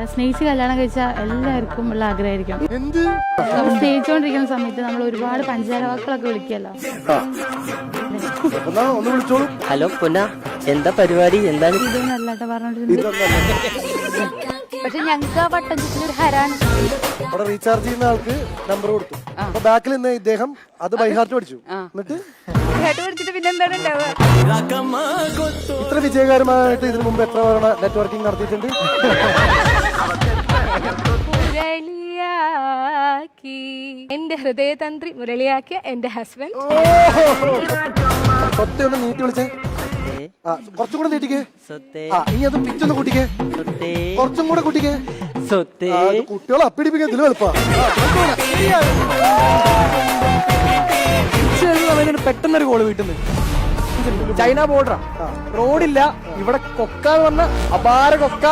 സ്നേഹിച്ച് കല്യാണം കഴിച്ചാൽ എല്ലാവർക്കും ഉള്ള ആഗ്രഹമായിരിക്കും. നമ്മൾ സ്നേഹിച്ചുകൊണ്ടിരിക്കുന്ന സമയത്ത് നമ്മൾ ഒരുപാട് പഞ്ചാര വാക്കുകളൊക്കെ വിളിക്കല്ലോ. ഹലോ പൊന്ന, എന്താ പരിപാടി? എന്താണ് ഇതൊന്നല്ലാട്ടോ പറഞ്ഞോണ്ടിരുന്നത്. പക്ഷെ ഞങ്ങൾക്ക് ആ വട്ടം ചുറ്റിനൊരു ഹരാണ്. അവിടെ റീചാർജ് ചെയ്യുന്ന ആൾക്ക് നമ്പർ കൊടുത്തു. അപ്പൊ ബാക്കിൽ നിന്ന് ഇദ്ദേഹം അത് ബൈ ഹാർട്ട് പഠിച്ചു. എന്നിട്ട് ഇത്ര വിജയകരമായിട്ട് ഇതിനു മുമ്പ് എത്ര തവണ നെറ്റ്വർക്കിംഗ് നടത്തിയിട്ടുണ്ട്? എന്റെ ഹൃദയതന്ത്രി മുരളിയാക്കിയ എന്റെ ഹസ്ബൻഡ്. സ്വത്തെ ഒന്ന് നീട്ടി വിളിച്ചേ. കുറച്ചും കൂടെ നീട്ടിക്കേ. ഇനി അത് പിച്ചൊന്ന് കൂട്ടിക്കേ. കുറച്ചും കൂടെ കൂട്ടിക്കേ. കുട്ടികളെ അപ്പിടിപ്പിക്കാൻ ഇതിലും എളുപ്പ. പെട്ടെന്നൊരു കോള് വീട്ടിൽ നിന്ന്. ചൈന ബോർഡറാ, റോഡില്ല, ഇവിടെ കൊക്ക വന്ന അപാര കൊക്ക.